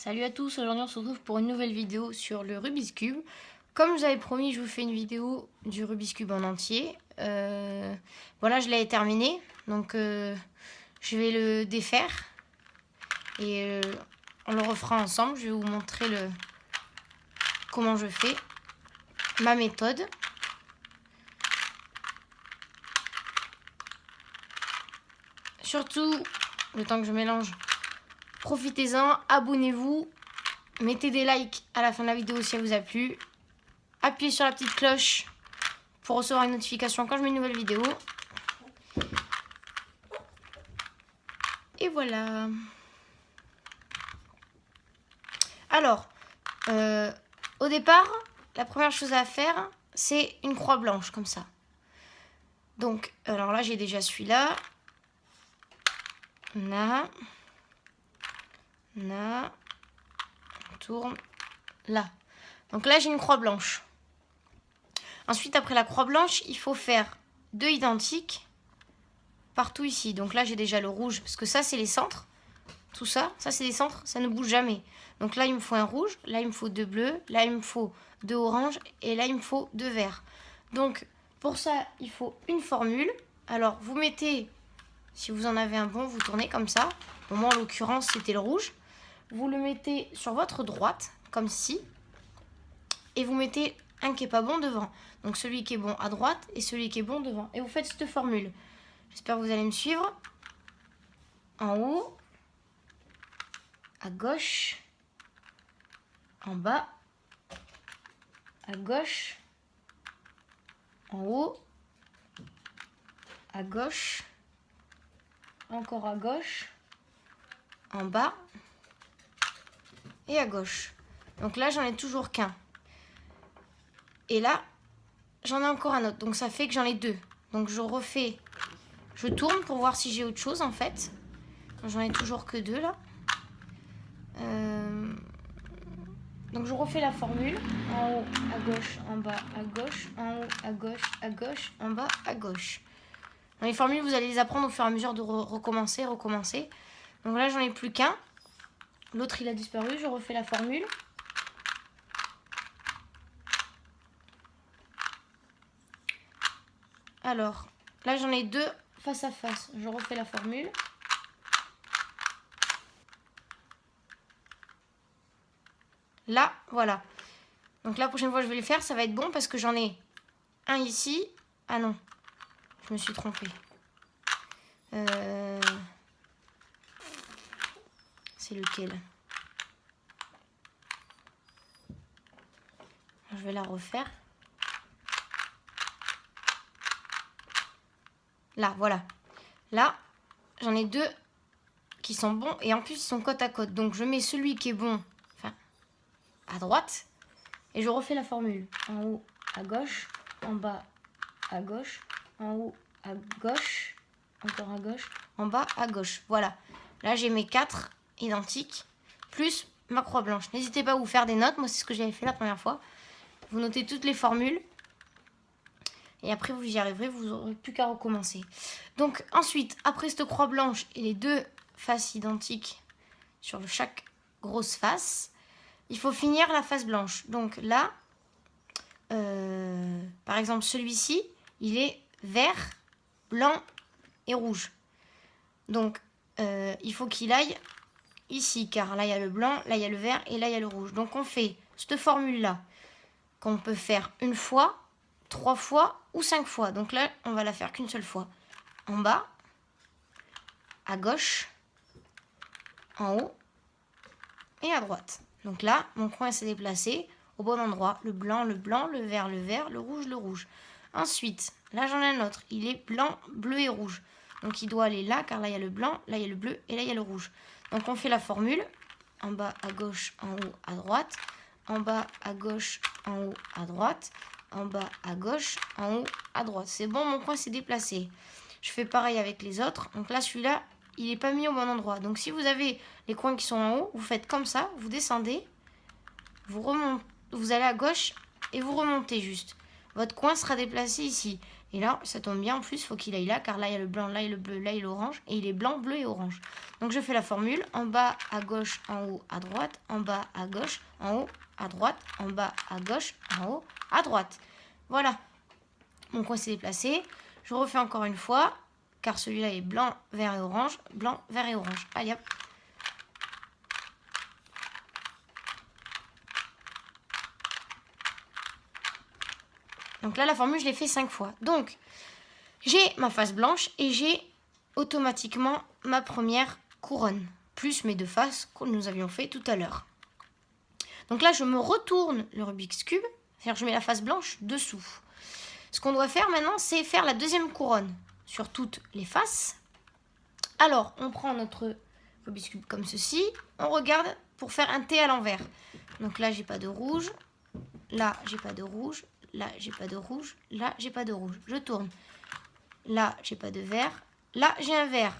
Salut à tous, aujourd'hui on se retrouve pour une nouvelle vidéo sur le Rubik's Cube. Comme je vous avais promis, je vous fais une vidéo du Rubik's Cube en entier. Voilà, je l'ai terminé, donc je vais le défaire et on le refera ensemble. Je vais vous montrer comment je fais, ma méthode. Surtout, le temps que je mélange, profitez-en, abonnez-vous, mettez des likes à la fin de la vidéo si elle vous a plu. Appuyez sur la petite cloche pour recevoir une notification quand je mets une nouvelle vidéo. Et voilà. Alors, au départ, la première chose à faire, c'est une croix blanche, comme ça. Donc, alors là, j'ai déjà celui-là. Là. Là. On tourne. Là. Donc là, j'ai une croix blanche. Ensuite, après la croix blanche, il faut faire deux identiques partout ici. Donc là, j'ai déjà le rouge, parce que ça, c'est les centres. Tout ça, ça, c'est les centres, ça ne bouge jamais. Donc là, il me faut un rouge, là, il me faut deux bleus, là, il me faut deux oranges, et là, il me faut deux verts. Donc, pour ça, il faut une formule. Alors, vous mettez, si vous en avez un bon, vous tournez comme ça. Bon, moi, en l'occurrence, c'était le rouge. Vous le mettez sur votre droite, comme ci, et vous mettez un qui n'est pas bon devant. Donc, celui qui est bon à droite et celui qui est bon devant. Et vous faites cette formule. J'espère que vous allez me suivre. En haut, à gauche, en bas, à gauche, en haut, à gauche, encore à gauche, en bas et à gauche. Donc là, j'en ai toujours qu'un. Et là, j'en ai encore un autre. Donc ça fait que j'en ai deux. Donc je refais, je tourne pour voir si j'ai autre chose en fait. J'en ai toujours que deux là. Donc je refais la formule. En haut, à gauche, en bas, à gauche, en haut, à gauche, en bas, à gauche. Dans les formules, vous allez les apprendre au fur et à mesure de recommencer. Donc là, j'en ai plus qu'un. L'autre, il a disparu. Je refais la formule. Alors, là, j'en ai deux face à face. Je refais la formule. Là, voilà. Donc la prochaine fois que je vais le faire, ça va être bon parce que j'en ai un ici. Ah non, je me suis trompée. C'est lequel? Je vais la refaire. Là, voilà. Là, j'en ai deux qui sont bons et en plus, ils sont côte à côte. Donc, je mets celui qui est bon, enfin, à droite et je refais la formule. En haut, à gauche, en bas, à gauche, en haut, à gauche, encore à gauche, en bas, à gauche. Voilà. Là, j'ai mes quatre identiques, plus ma croix blanche. N'hésitez pas à vous faire des notes. Moi, c'est ce que j'avais fait la première fois. Vous notez toutes les formules. Et après, vous y arriverez, vous n'aurez plus qu'à recommencer. Donc, ensuite, après cette croix blanche et les deux faces identiques sur chaque grosse face, il faut finir la face blanche. Donc là, par exemple, celui-ci, il est vert, blanc et rouge. Donc, il faut qu'il aille ici, car là, il y a le blanc, là, il y a le vert et là, il y a le rouge. Donc, on fait cette formule-là qu'on peut faire une fois, 3 fois ou 5 fois. Donc là, on va la faire qu'une seule fois. En bas, à gauche, en haut et à droite. Donc là, mon coin s'est déplacé au bon endroit. Le blanc, le vert, le rouge, le rouge. Ensuite, là, j'en ai un autre. Il est blanc, bleu et rouge. Donc il doit aller là, car là, il y a le blanc, là, il y a le bleu et là, il y a le rouge. Donc on fait la formule. En bas, à gauche, en haut, à droite. En bas, à gauche, en haut, à droite. En bas, à gauche, en haut, à droite. C'est bon, mon coin s'est déplacé. Je fais pareil avec les autres. Donc là, celui-là, il n'est pas mis au bon endroit. Donc si vous avez les coins qui sont en haut, vous faites comme ça, vous descendez, vous remontez, vous allez à gauche et vous remontez juste. Votre coin sera déplacé ici. Et là, ça tombe bien, en plus, il faut qu'il aille là, car là, il y a le blanc, là, il y a le bleu, là, il y a l'orange. Et il est blanc, bleu et orange. Donc, je fais la formule. En bas, à gauche, en haut, à droite. En bas, à gauche, en haut, à droite. En bas, à gauche, en haut, à droite. Voilà. Mon coin s'est déplacé. Je refais encore une fois, car celui-là est blanc, vert et orange. Blanc, vert et orange. Allez, hop. Donc là, la formule, je l'ai fait 5 fois. Donc, j'ai ma face blanche et j'ai automatiquement ma première couronne, plus mes deux faces que nous avions fait tout à l'heure. Donc là, je me retourne le Rubik's Cube, c'est-à-dire que je mets la face blanche dessous. Ce qu'on doit faire maintenant, c'est faire la deuxième couronne sur toutes les faces. Alors, on prend notre Rubik's Cube comme ceci, on regarde pour faire un T à l'envers. Donc là, j'ai pas de rouge, là, j'ai pas de rouge, là, j'ai pas de rouge, là, j'ai pas de rouge. Je tourne. Là, j'ai pas de vert. Là, j'ai un vert.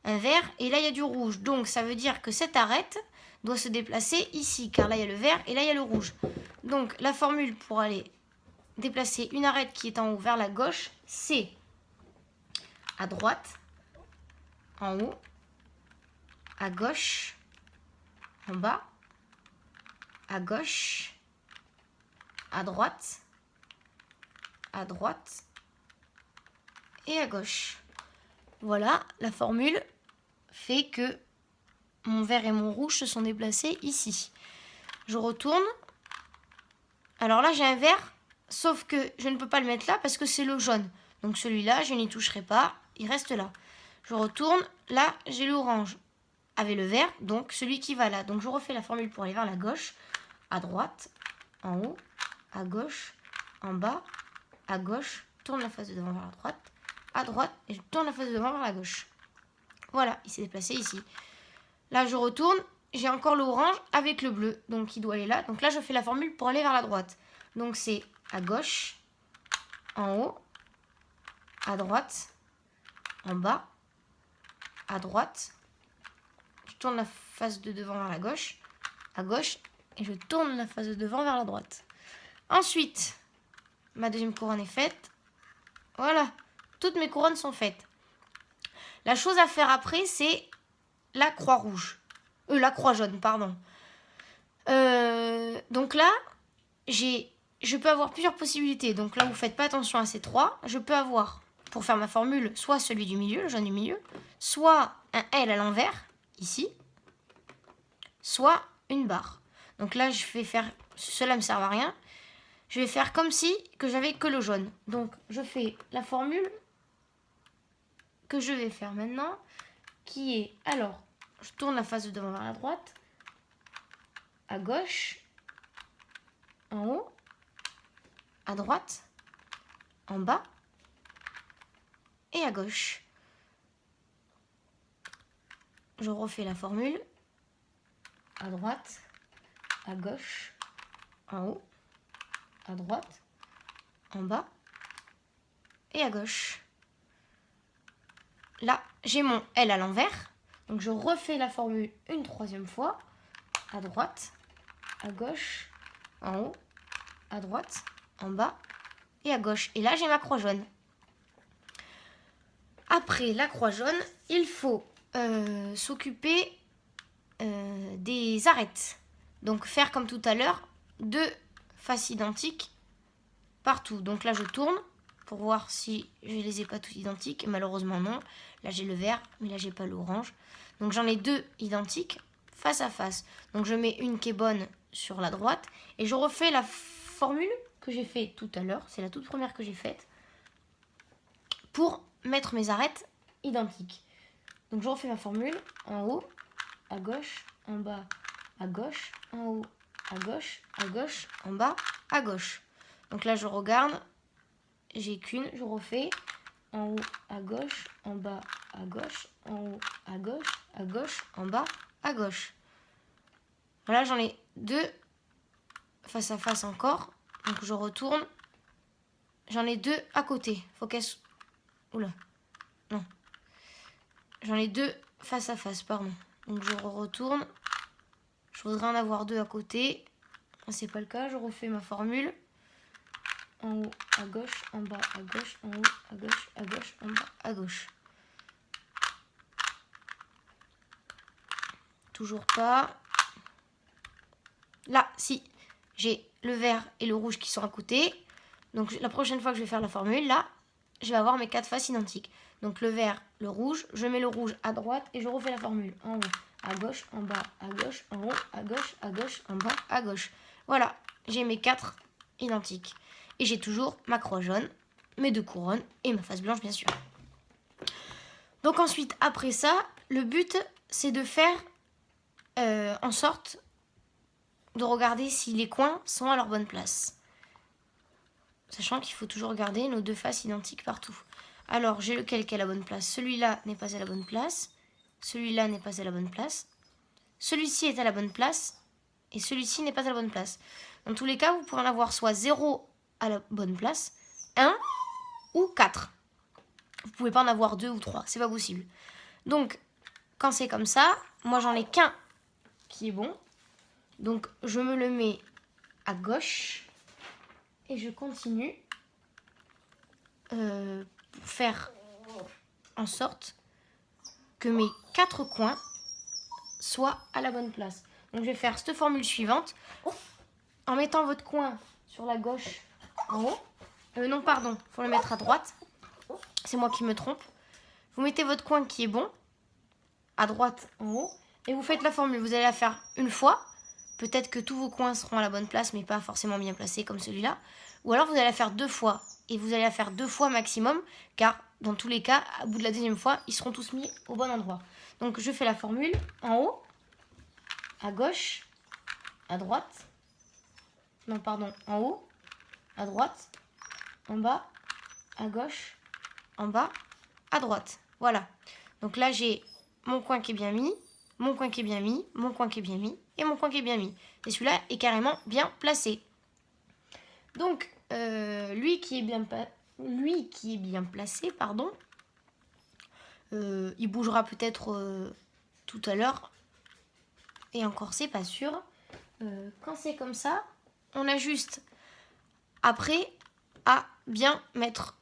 Un vert, et là, il y a du rouge. Donc, ça veut dire que cette arête doit se déplacer ici, car là, il y a le vert et là, il y a le rouge. Donc, la formule pour aller déplacer une arête qui est en haut vers la gauche, c'est à droite, en haut, à gauche, en bas, à gauche, à droite et à gauche. Voilà, la formule fait que mon vert et mon rouge se sont déplacés ici. Je retourne. Alors là, j'ai un vert, sauf que je ne peux pas le mettre là parce que c'est le jaune. Donc celui-là, je n'y toucherai pas, il reste là. Je retourne, là, j'ai l'orange avec le vert, donc celui qui va là. Donc je refais la formule pour aller vers la gauche, à droite, en haut, à gauche, en bas, à gauche, tourne la face de devant vers la droite, à droite, et je tourne la face de devant vers la gauche. Voilà, il s'est déplacé ici. Là, je retourne, j'ai encore l'orange avec le bleu, donc il doit aller là. Donc là, je fais la formule pour aller vers la droite. Donc c'est à gauche, en haut, à droite, en bas, à droite. Je tourne la face de devant vers la gauche, à gauche, et je tourne la face de devant vers la droite. Ensuite, ma deuxième couronne est faite. Voilà, toutes mes couronnes sont faites. La chose à faire après, c'est la croix rouge. La croix jaune, pardon. Donc là, je peux avoir plusieurs possibilités. Donc là, vous ne faites pas attention à ces trois. Je peux avoir, pour faire ma formule, soit celui du milieu, le jaune du milieu, soit un L à l'envers, ici, soit une barre. Donc là, je vais faire, cela ne me sert à rien. Je vais faire comme si que j'avais que le jaune. Donc, je fais la formule que je vais faire maintenant, qui est, alors, je tourne la face de devant vers la droite, à gauche, en haut, à droite, en bas et à gauche. Je refais la formule, à droite, à gauche, en haut, à droite, en bas et à gauche. Là, j'ai mon L à l'envers. Donc, je refais la formule une troisième fois. À droite, à gauche, en haut, à droite, en bas et à gauche. Et là, j'ai ma croix jaune. Après la croix jaune, il faut s'occuper des arêtes. Donc, faire comme tout à l'heure, deux faces identiques partout. Donc là, je tourne pour voir si je ne les ai pas toutes identiques. Malheureusement, non. Là, j'ai le vert, mais là, j'ai pas l'orange. Donc, j'en ai deux identiques face à face. Donc, je mets une qui est bonne sur la droite. Et je refais la formule que j'ai fait tout à l'heure. C'est la toute première que j'ai faite. Pour mettre mes arêtes identiques. Donc, je refais ma formule. En haut, à gauche, en bas, à gauche, en haut, à gauche, en bas, à gauche. Donc là, je regarde. J'ai qu'une, je refais. En haut, à gauche, en bas, à gauche, en haut, à gauche, en bas, à gauche. Voilà, j'en ai deux face à face encore. Donc je retourne. J'en ai deux à côté. Faut qu'elles... Oula. Non. J'en ai deux face à face, pardon. Donc je retourne. Je voudrais en avoir deux à côté. C'est pas le cas, je refais ma formule. en haut, à gauche, en bas, à gauche, en haut, à gauche, en bas, à gauche. Toujours pas. Là, si, j'ai le vert et le rouge qui sont à côté. Donc la prochaine fois que je vais faire la formule, là, je vais avoir mes 4 faces identiques. Donc le vert, le rouge, je mets le rouge à droite et je refais la formule. En haut, à gauche, en bas, à gauche, en haut, à gauche, en bas, à gauche. Voilà, j'ai mes 4 identiques. Et j'ai toujours ma croix jaune, mes 2 couronnes et ma face blanche, bien sûr. Donc ensuite, après ça, le but, c'est de faire en sorte de regarder si les coins sont à leur bonne place. Sachant qu'il faut toujours garder nos 2 faces identiques partout. Alors, j'ai lequel qui est à la bonne place. Celui-là n'est pas à la bonne place. Celui-là n'est pas à la bonne place. Celui-ci est à la bonne place. Et celui-ci n'est pas à la bonne place. Dans tous les cas, vous pourrez en avoir soit 0 à la bonne place, 1 ou 4. Vous ne pouvez pas en avoir 2 ou 3. C'est pas possible. Donc, quand c'est comme ça, moi j'en ai qu'un qui est bon. Donc, je me le mets à gauche. Et je continue pour faire en sorte que mes 4 coins soient à la bonne place. Donc je vais faire cette formule suivante en mettant votre coin sur la gauche en haut. Non, pardon, il faut le mettre à droite. C'est moi qui me trompe. Vous mettez votre coin qui est bon à droite en haut et vous faites la formule. Vous allez la faire une fois. Peut-être que tous vos coins seront à la bonne place, mais pas forcément bien placés comme celui-là. Ou alors vous allez la faire 2 fois. Et vous allez la faire 2 fois maximum, car dans tous les cas, au bout de la deuxième fois, ils seront tous mis au bon endroit. Donc je fais la formule en haut, à gauche, à droite. Non, pardon, en haut, à droite, en bas, à gauche, en bas, à droite. Voilà. Donc là, j'ai mon coin qui est bien mis, mon coin qui est bien mis, mon coin qui est bien mis et mon coin qui est bien mis. Et celui-là est carrément bien placé. Donc, lui qui est bien placé, pardon, il bougera peut-être tout à l'heure. Et encore, c'est pas sûr. Quand c'est comme ça, on a juste après à bien mettre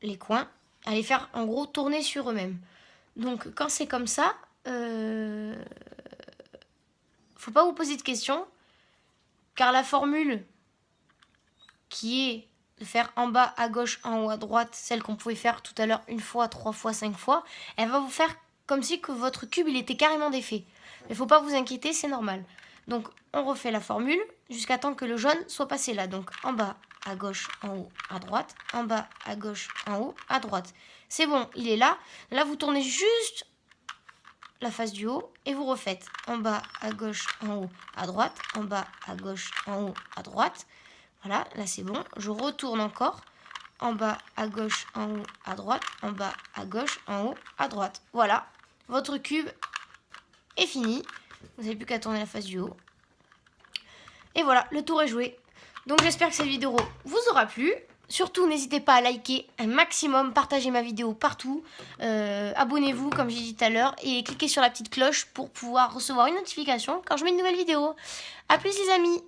les coins, à les faire en gros tourner sur eux-mêmes. Donc quand c'est comme ça, faut pas vous poser de questions, car la formule qui est de faire en bas, à gauche, en haut, à droite, celle qu'on pouvait faire tout à l'heure 1 fois, 3 fois, 5 fois, elle va vous faire comme si que votre cube il était carrément défait. Mais faut pas vous inquiéter, c'est normal. Donc on refait la formule jusqu'à temps que le jaune soit passé là. Donc en bas, à gauche, en haut, à droite, en bas, à gauche, en haut, à droite. C'est bon, il est là. Là, vous tournez juste la face du haut et vous refaites en bas, à gauche, en haut, à droite, en bas, à gauche, en haut, à droite. Voilà, là c'est bon. Je retourne encore en bas, à gauche, en haut, à droite, en bas, à gauche, en haut, à droite. Voilà, votre cube est fini. Vous n'avez plus qu'à tourner la face du haut. Et voilà, le tour est joué. Donc j'espère que cette vidéo vous aura plu. Surtout, n'hésitez pas à liker un maximum, partagez ma vidéo partout. Abonnez-vous, comme j'ai dit tout à l'heure, et cliquez sur la petite cloche pour pouvoir recevoir une notification quand je mets une nouvelle vidéo. A plus les amis!